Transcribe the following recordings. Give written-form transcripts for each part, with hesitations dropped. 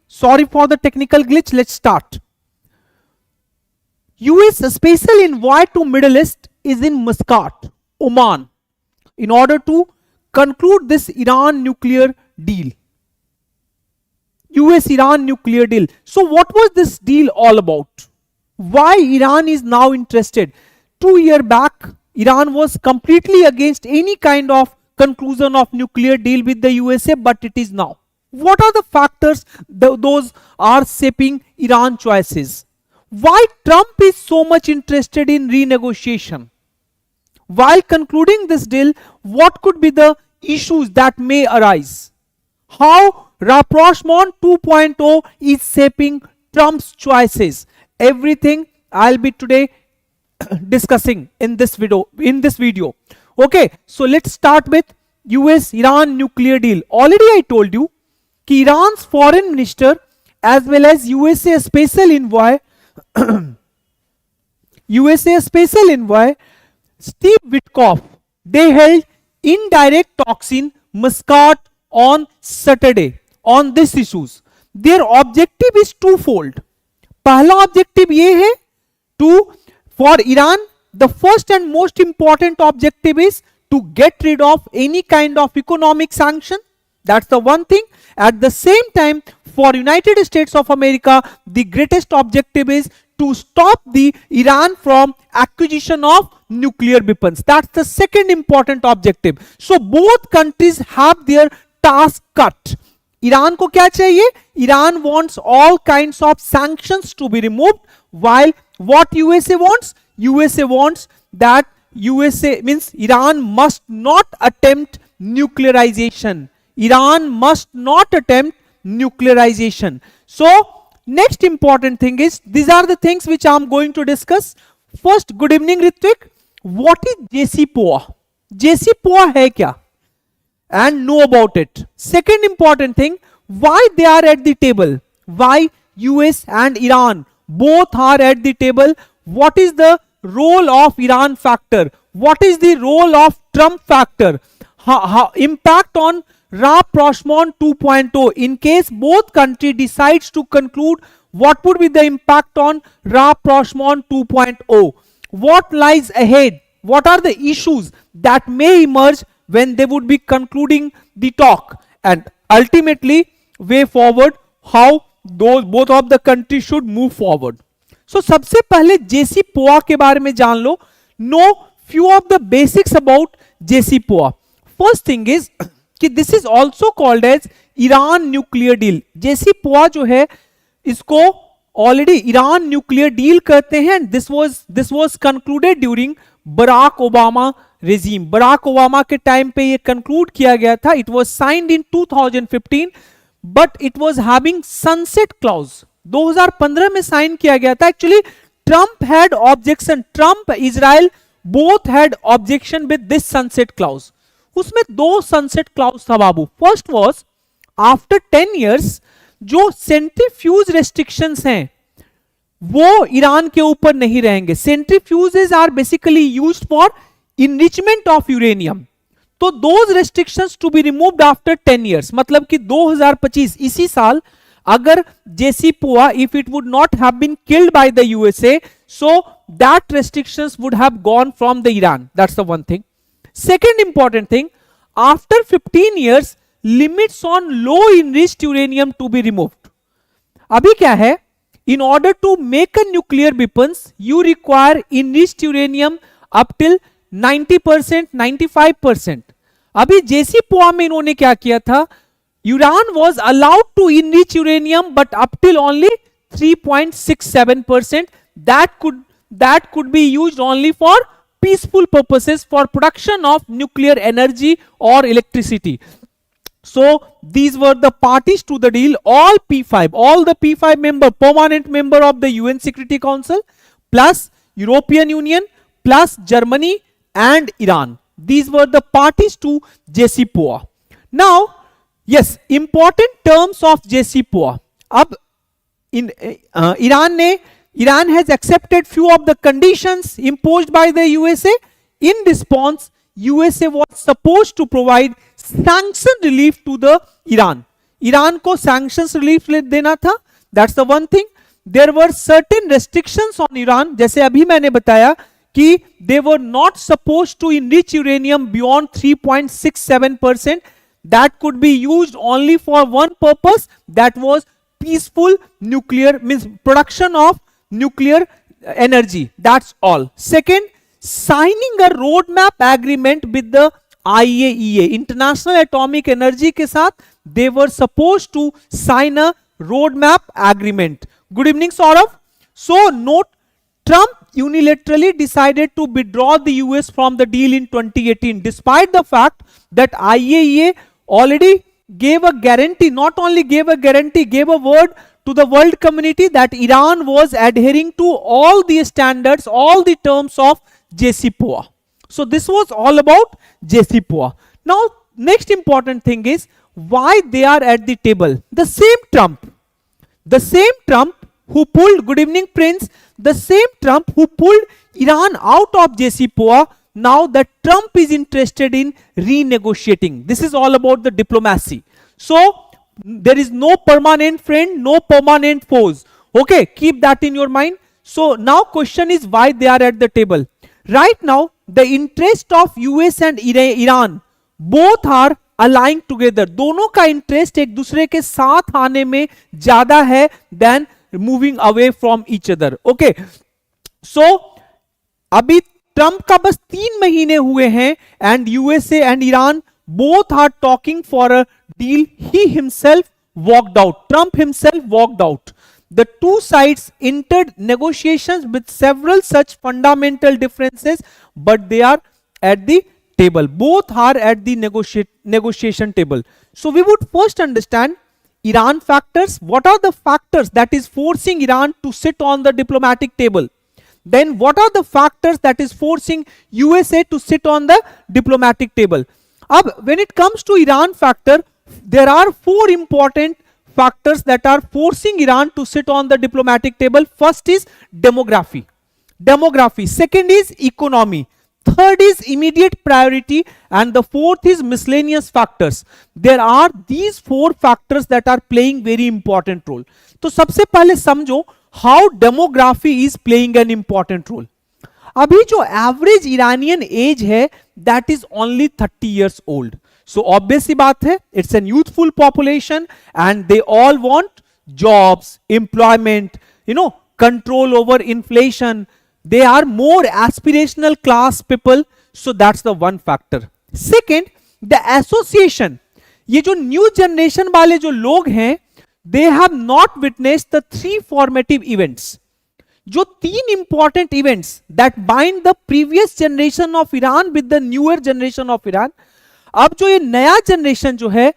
Sorry for the technical glitch. Let's start. US special envoy to Middle East is in Muscat, Oman, in order to conclude this Iran nuclear deal. US-Iran nuclear deal. So what was this deal all about? Why Iran is now interested? 2 years back, Iran was completely against any kind of conclusion of nuclear deal with the USA, but it is now. What are the factors those are shaping Iran choices? Why Trump is so much interested in renegotiation? While concluding this deal, what could be the issues that may arise? How Rapprochement 2.0 is shaping Trump's choices? Everything I'll be today discussing in this video. Okay, so let's start with US-Iran nuclear deal. Already I told you कि Iran's foreign minister as well as USA special envoy Steve Witkoff, they held indirect talks in Muscat on Saturday on these issues. Their objective is twofold. पहला objective ये है for Iran, the first and most important objective is to get rid of any kind of economic sanction. That's the one thing. At the same time, for United States of America, the greatest objective is to stop the Iran from acquisition of nuclear weapons. That's the second important objective. So both countries have their task cut. Iran को क्या चाहिए? Iran wants all kinds of sanctions to be removed, while what USA wants? USA wants that Iran must not attempt nuclearization. Iran must not attempt nuclearization. So next important thing is, these are the things which I am going to discuss. First, good evening Ritvik. What is JCPOA? JCPOA है क्या? And know about it. Second important thing, why they are at the table? Why US and Iran both are at the table? What is the role of Iran factor? What is the role of Trump factor? Impact on Rapprochement 2.0. In case both countries decides to conclude, what would be the impact on Rapprochement 2.0? What lies ahead? What are the issues that may emerge when they would be concluding the talk, and ultimately way forward, how both of the countries should move forward. So सबसे पहले JCPOA के बारे में जान लो. Know few of the basics about JCPOA. First thing is कि this is also called as Iran nuclear deal. JCPOA जो है इसको already Iran nuclear deal कहते हैं. This was concluded during Barack Obama regime. Barack Obama के time पे ये conclude किया गया था. It was signed in 2015, but it was having sunset clause. 2015 में साइन किया गया था. Actually, Trump had objection. Trump, Israel both had objection with this sunset clause. उसमें दो sunset clause था बाबू. First was after 10 years जो centrifuge restrictions हैं वो ईरान के ऊपर नहीं रहेंगे. Centrifuges are basically used for enrichment of uranium. तो those restrictions to be removed after 10 years. मतलब कि 2025 इसी साल अगर JCPOA, if it would not have been killed by the USA, so that restrictions would have gone from the Iran. That's the one thing. Second important thing, after 15 years, limits on low enriched uranium to be removed. अभी क्या है? In order to make a nuclear weapons, you require enriched uranium up till 90%, 95%. अभी JCPOA में इन्होंने क्या किया था? Iran was allowed to enrich uranium, but up till only 3.67%. That could be used only for peaceful purposes, for production of nuclear energy or electricity. So these were the parties to the deal. All the P5 member, permanent member of the UN Security Council, plus European Union, plus Germany and Iran. These were the parties to JCPOA. Now, yes, important terms of JCPOA. Ab in Iran has accepted few of the conditions imposed by the USA. In response, USA was supposed to provide sanction relief to the Iran. Iran को sanctions relief देना था, that's the one thing. There were certain restrictions on Iran, जैसे अभी मैंने बताया कि they were not suppose to enrich uranium beyond 3.67%. That could be used only for one purpose, that was peaceful nuclear, means production of nuclear energy, that's all. Second, signing a roadmap agreement with the IAEA, International Atomic Energy के साथ they were supposed to sign a roadmap agreement. Good evening Saurav. So note, Trump unilaterally decided to withdraw the US from the deal in 2018 despite the fact that IAEA already gave a guarantee, not only gave a guarantee, gave a word to the world community that Iran was adhering to all the standards, all the terms of JCPOA. So this was all about JCPOA. Now next important thing is why they are at the table. The same Trump who pulled, good evening Prince, the same Trump who pulled Iran out of JCPOA, now that Trump is interested in renegotiating. This is all about the diplomacy. So there is no permanent friend, no permanent foes. Okay, keep that in your mind. So now question is why they are at the table. Right now the interest of US and Iran both are aligning together. दोनों का interest एक दूसरे के साथ आने में ज्यादा है than moving away from each other. Okay, so अभी ट्रंप का बस 3 महीने हुए हैं and USA and Iran both are talking for a deal. He himself walked out, Trump himself walked out. The two sides entered negotiations with several such fundamental differences, but they are at the table. Both are at the negotiation table. So we would first understand Iran factors. What are the factors that is forcing Iran to sit on the diplomatic table? Then what are the factors that is forcing USA to sit on the diplomatic table? Ab, when it comes to Iran factor, there are 4 important factors that are forcing Iran to sit on the diplomatic table. First is demography. Second is economy. Third is immediate priority, and the fourth is miscellaneous factors. There are these 4 factors that are playing very important role. तो सबसे पहले समझो how demography is playing an important role. अभी जो average Iranian age है that is only 30 years old. So obvious सी बात है, it's an youthful population and they all want jobs, employment, control over inflation. They are more aspirational class people. So that's the one factor. Second, the association. ये जो new generation वाले जो लोग हैं, they have not witnessed the 3 formative events. जो 3 important events that bind the previous generation of Iran with the newer generation of Iran. अब जो ये नया generation जो है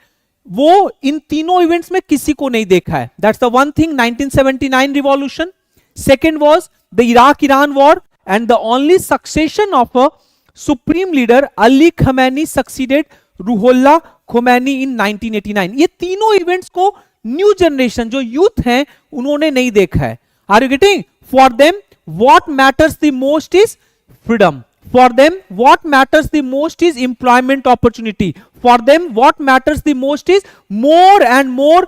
वो इन तीनों events में किसी को नहीं देखा है. That's the one thing. 1979 revolution. Second was the Iraq-Iran war, and the only succession of a supreme leader Ali Khamenei succeeded Ruhollah Khomeini in 1989. ये तीनों events को न्यू जनरेशन जो यूथ हैं उन्होंने नहीं देखा है. Are you getting? For them what matters the most is freedom. For them what matters the most is employment opportunity. For them what matters the most is more and more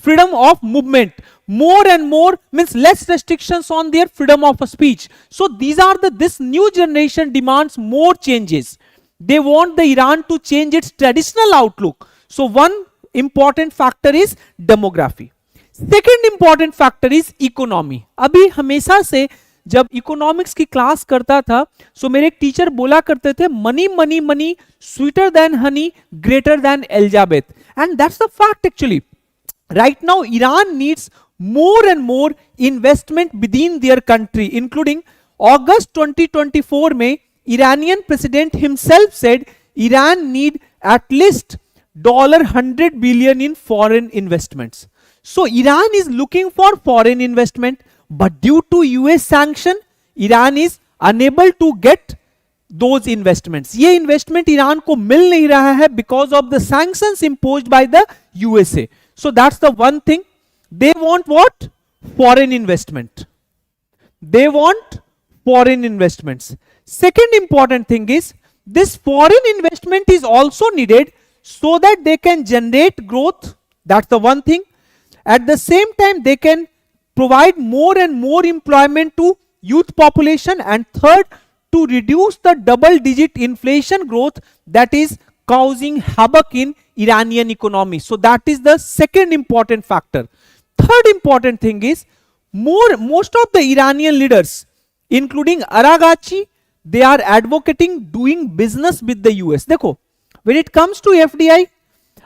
freedom of movement. More and more means less restrictions on their freedom of speech. So these are this new generation demands more changes. They want the Iran to change its traditional outlook. So one important factor is demography. Second important factor is economy. अभी हमेशा से जब economics की class करता था, सो मेरे एक teacher बोला करते थे money money money sweeter than Honey greater than Elizabeth. And that's the fact actually. Right now Iran needs more and more investment within their country, including August 2024 में Iranian president himself said Iran need at least $100 billion in foreign investments. So Iran is looking for foreign investment, but due to US sanction, Iran is unable to get those investments. ये investment Iran को मिल नहीं रहा है because of the sanctions imposed by the USA. So that's the one thing. They want what? Foreign investment. They want foreign investments. Second important thing is this foreign investment is also needed so that they can generate growth. That's the one thing. At the same time, they can provide more and more employment to youth population, and third, to reduce the double digit inflation growth that is causing havoc in Iranian economy. So that is the second important factor. Third important thing is most of the Iranian leaders, including Araghchi, they are advocating doing business with the US. देखो, when it comes to FDI,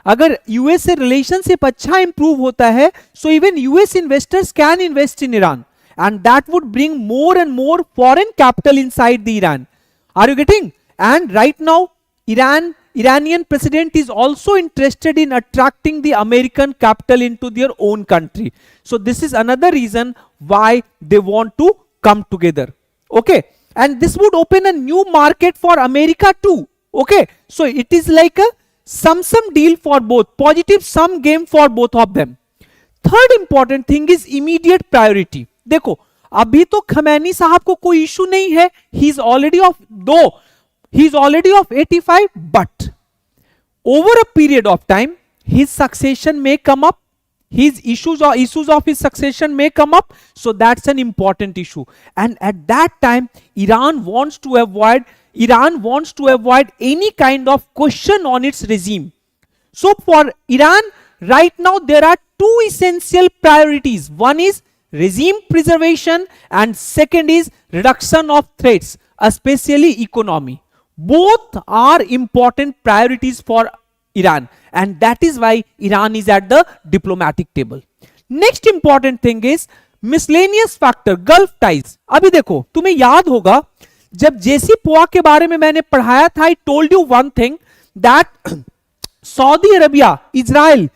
अगर US से relationship अच्छा improve होता है, so even US investors can invest in Iran, and that would bring more and more foreign capital inside the Iran. Are you getting? And right now, Iranian president is also interested in attracting the American capital into their own country. So this is another reason why they want to come together. Okay, and this would open a new market for America too. Okay, so it is like a sum deal for both, positive sum game for both of them. Third important thing is immediate priority. देखो, अभी तो खमैनी साहब को कोई issue नहीं है, he is already of 85, but over a period of time his succession may come up, his issues of his succession may come up, so that's an important issue. And at that time, Iran wants to avoid any kind of question on its regime. So for Iran right now, there are two essential priorities. One is regime preservation, and second is reduction of threats, especially economy. Both are important priorities for Iran, and that is why Iran is at the diplomatic table. Next important thing is miscellaneous factor, Gulf ties. अभी देखो, तुम्हें याद होगा जब JCPOA के बारे में मैंने पढ़ाया था, I told you one thing, that Saudi Arabia, Israel,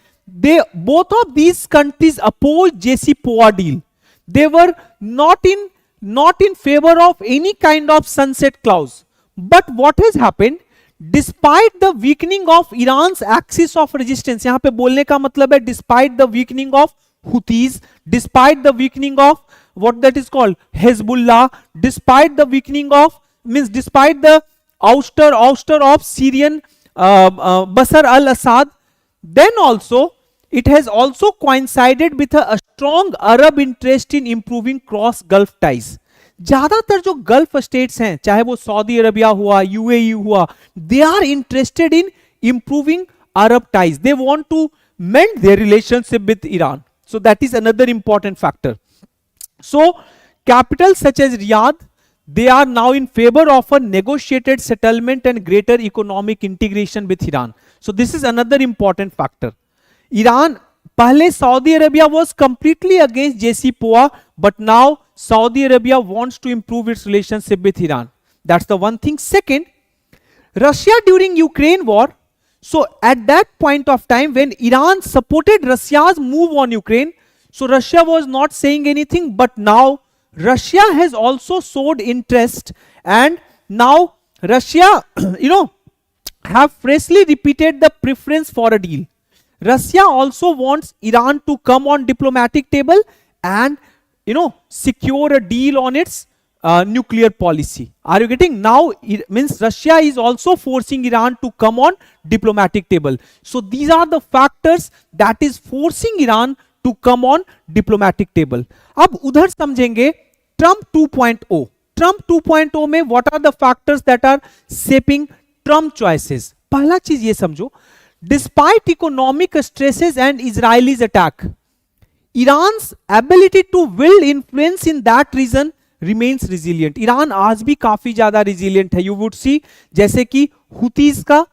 both of these countries opposed JCPOA deal. They were not in favor of any kind of sunset clause. But what has happened, despite the weakening of Iran's axis of resistance, यहाँ पे बोलने का मतलब है despite the weakening of Houthis, despite the weakening of what that is called Hezbollah, despite the weakening of, despite the ouster of Syrian Bashar al-Assad, then also it has also coincided with a strong Arab interest in improving cross Gulf ties. ज्यादातर जो gulf states हैं, चाहे वो Saudi Arabia हुआ, UAE हुआ, they are interested in improving Arab ties. They want to mend their relationship with Iran. So that is another important factor. So capitals such as Riyadh, they are now in favor of a negotiated settlement and greater economic integration with Iran. So this is another important factor. Iran, पहले Saudi Arabia was completely against JCPOA, but now Saudi Arabia wants to improve its relationship with Iran. That's the one thing. Second, Russia during Ukraine war. So at that point of time when Iran supported Russia's move on Ukraine, so Russia was not saying anything, but now Russia has also showed interest, and now Russia, have freshly repeated the preference for a deal. Russia also wants Iran to come on diplomatic table and secure a deal on its nuclear policy. Are you getting? Now it means Russia is also forcing Iran to come on diplomatic table. So these are the factors that is forcing Iran to come on diplomatic table. अब उधर समझेंगे Trump 2.0. Trump 2.0 में what are the factors that are shaping Trump choices? पहला चीज ये समझो, despite economic stresses and Israel's attack, Iran's ability to wield influence in that region remains resilient. Iran आज भी काफी ज्यादा resilient है. You would see जैसे कि हुतीज का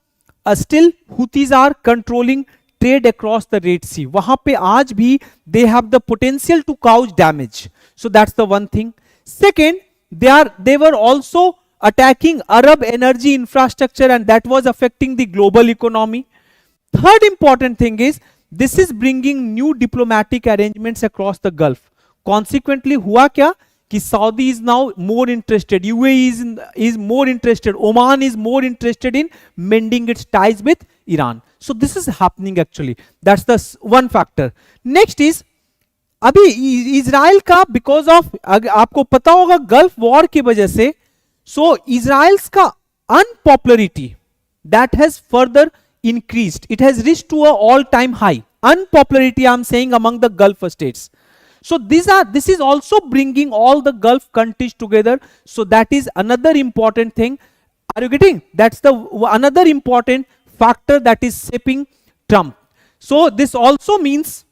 still Houthis are controlling trade across the Red Sea. वहां पे आज भी they have the potential to cause damage. So that's the one thing. Second, they were also attacking Arab energy infrastructure, and that was affecting the global economy. Third important thing is this is bringing new diplomatic arrangements across the Gulf. Consequently, हुआ क्या कि Saudi is now more interested, UAE is more interested, Oman is more interested in mending its ties with Iran. So this is happening actually. That's the one factor. Next is अभी Israel का because of आपको पता होगा gulf war की वजह से, so Israel's का unpopularity that has further increased. It has reached to a all-time high. Unpopularity, I'm saying, among the Gulf states. So this is also bringing all the Gulf countries together. So that is another important thing. Are you getting? That's the another important factor that is shaping Trump. So this also means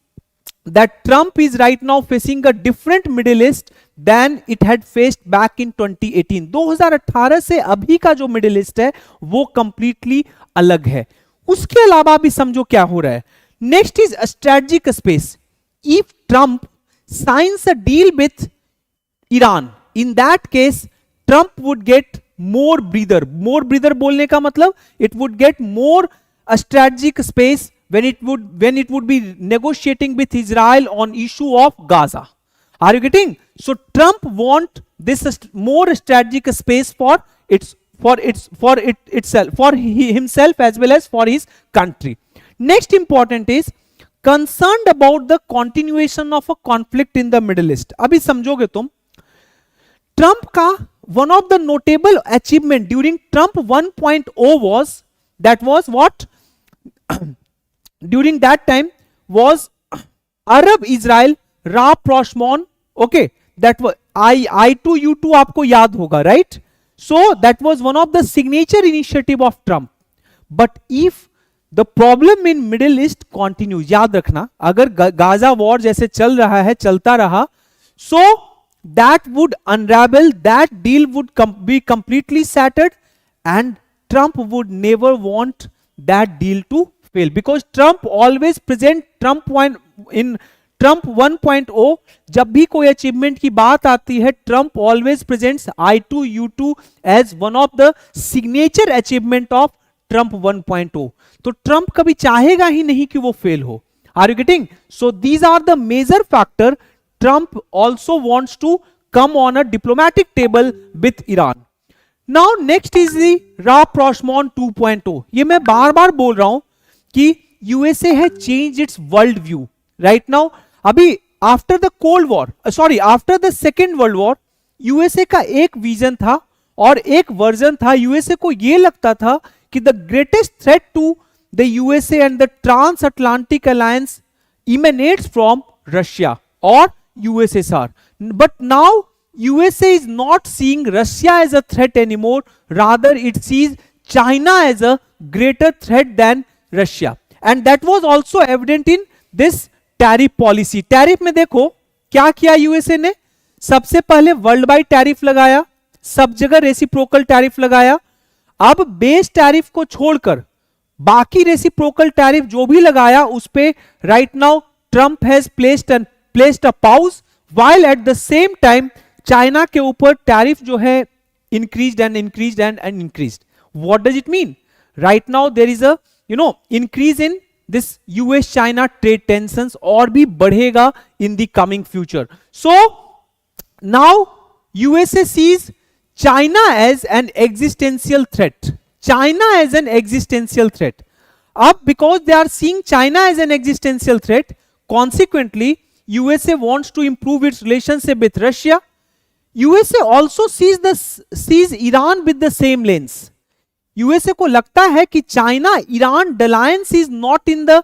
that Trump is right now facing a different Middle East than it had faced back in 2018. 2018 से अभी का जो middle east है वो completely अलग है. उसके अलावा भी समझो क्या हो रहा है. Next is strategic space. If Trump signs a deal with Iran, in that case Trump would get more breather. More breather बोलने का मतलब it would get more a strategic space when it would be negotiating with Israel on issue of Gaza. Are you getting? So Trump want this more strategic space for himself as well as for his country. Next important is concerned about the continuation of a conflict in the Middle East. अभी समझोगे तुम. Trump का one of the notable achievement during Trump 1.0 was what? During that time was Arab-Israel rapprochement. Okay, that was I2U2 आपको याद होगा, right? So that was one of the signature initiative of Trump. But if the problem in Middle East continues, याद रखना, अगर Gaza war जैसे चल रहा है, चलता रहा, so that would unravel, that deal would be completely shattered, and Trump would never want that deal to fail, because Trump always present in Trump 1.0 जब भी कोई अचीवमेंट की बात आती है, Trump always presents I2U2 as one of the signature achievement of Trump 1.0. तो Trump कभी चाहेगा ही नहीं कि वो फेल हो. Are you getting? So these are the major factor. Trump also wants to come on a diplomatic table with Iran. Now next is the rapprochement 2.0. ये मैं बार बार बोल रहा हूं कि यूएसए है change its world view right now. अभी after the cold war, sorry after the second world war, USA का एक विजन था और एक वर्जन था. यूएसए को ये लगता था कि the greatest threat to the USA and the transatlantic alliance emanates from Russia or USSR. But now USA is not seeing Russia as a threat anymore, rather it sees China as a greater threat than Russia. And that was also evident in this tariff policy. Tariff में देखो क्या किया USA ने. सबसे पहले world wide tariff लगाया, सब जगह रेसिप्रोकल टैरिफ लगाया. अब बेस टैरिफ को छोड़कर बाकी रेसिप्रोकल टैरिफ जो भी लगाया उस पे right now Trump has placed a pause, while at the same time China के ऊपर टैरिफ जो है increased and increased and increased. What does it mean? Right now there is a increase in this US China trade tensions, और भी बढ़ेगा in the coming future. So now USA sees China as an existential threat. China as an existential threat. Because they are seeing China as an existential threat, consequently, USA wants to improve its relationship with Russia. USA also sees Iran with the same lens. USA को लगता है कि China-Iran alliance is not in the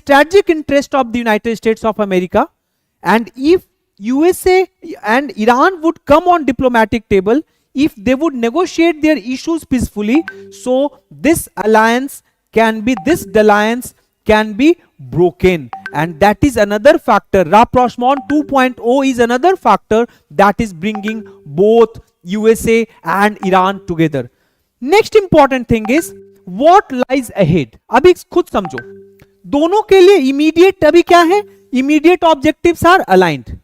strategic interest of the United States of America, and if USA and Iran would come on diplomatic table, if they would negotiate their issues peacefully, so this alliance can be broken, and that is another factor. Rapprochement 2.0 is another factor that is bringing both USA and Iran together. Next important thing is what lies ahead. अभी खुद समझो, दोनों के लिए immediate अभी क्या है? Immediate objectives are aligned.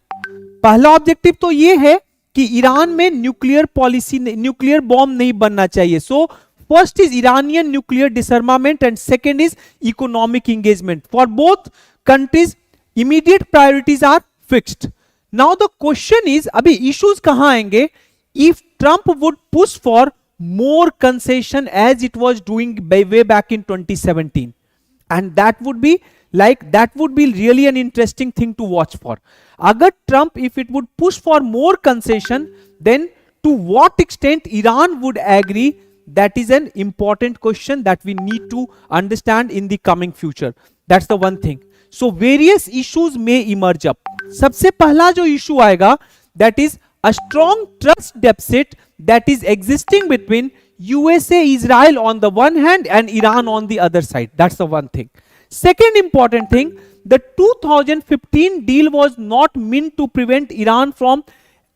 पहला ऑब्जेक्टिव तो ये है कि ईरान में न्यूक्लियर पॉलिसी, न्यूक्लियर बॉम्ब नहीं बनना चाहिए. So first is Iranian nuclear disarmament and second is economic engagement. For both countries immediate priorities are fixed. Now the question is, अभी इश्यूज कहां आएंगे? If Trump would push for more concession as it was doing way back in 2017, and that would be really an interesting thing to watch for. Agar Trump, if it would push for more concession, then to what extent Iran would agree, that is an important question that we need to understand in the coming future. That's the one thing. So various issues may emerge up. सबसे पहला जो issue आएगा, that is a strong trust deficit that is existing between USA, Israel on the one hand and Iran on the other side. That's the one thing. Second important thing, the 2015 deal was not meant to prevent Iran from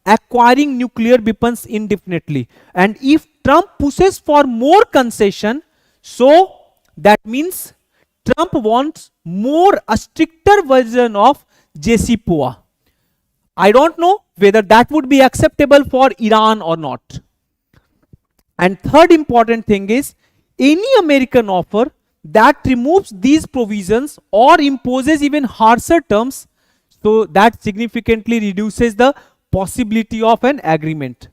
acquiring nuclear weapons indefinitely. And if Trump pushes for more concession, so that means Trump wants more a stricter version of JCPOA. I don't know whether that would be acceptable for Iran or not. And third important thing is, any American offer that removes these provisions or imposes even harsher terms, so that significantly reduces the possibility of an agreement.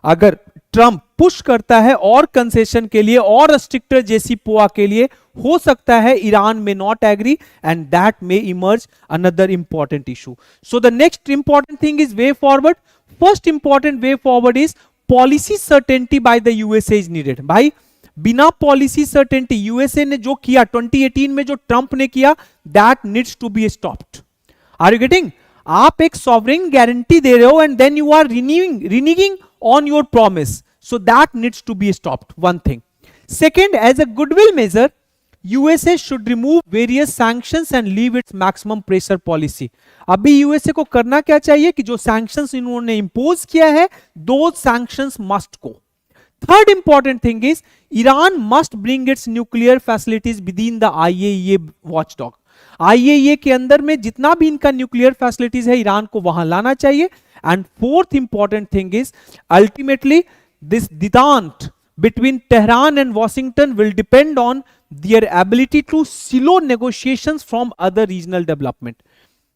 अगर Trump push करता है और concession के लिए और stricter जेसीपोआ के लिए, हो सकता है ईरान में not agree and that may emerge another important issue. So the next important thing is way forward. First important way forward is policy certainty by the USA is needed. भाई बिना policy certainty USA ने जो किया 2018 में, जो Trump ने किया, that needs to be stopped. Are you getting? आप एक सॉवरेन गारंटी दे रहे हो and then you are renewing on your promise, so that needs to be stopped. One thing. Second, as a goodwill measure, USA should remove various sanctions and leave its maximum pressure policy. अभी USA को करना क्या चाहिए कि जो sanctions इन्होंने impose किया है, those sanctions must go. Third important thing is Iran must bring its nuclear facilities within the IAEA watchdog. IAEA के अंदर में जितना भी इनका न्यूक्लियर फैसिलिटीज है, ईरान को वहां लाना चाहिए. And fourth important thing is, ultimately this detente between Tehran and Washington will depend on their ability to slow negotiations from other regional development.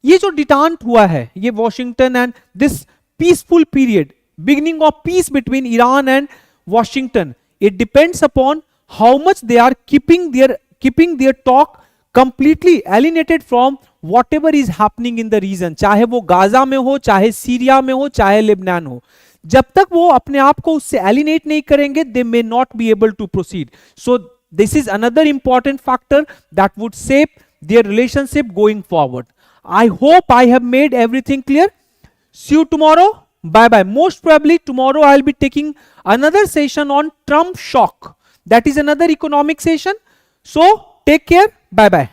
ये जो detente हुआ है, ये Washington and this peaceful period, beginning of peace between Iran and Washington, it depends upon how much they are keeping their talk completely alienated from whatever is happening in the region. चाहे वो Gaza में हो, चाहे Syria में हो, चाहे Lebanon हो, जब तक वो अपने आप को उससे एलिनेट नहीं करेंगे, they may not be able to proceed. So this is another important factor that would shape their relationship going forward. I hope I have made everything clear. See you tomorrow. Bye bye. Most probably tomorrow I'll be taking another session on Trump shock. That is another economic session. So take care. Bye bye.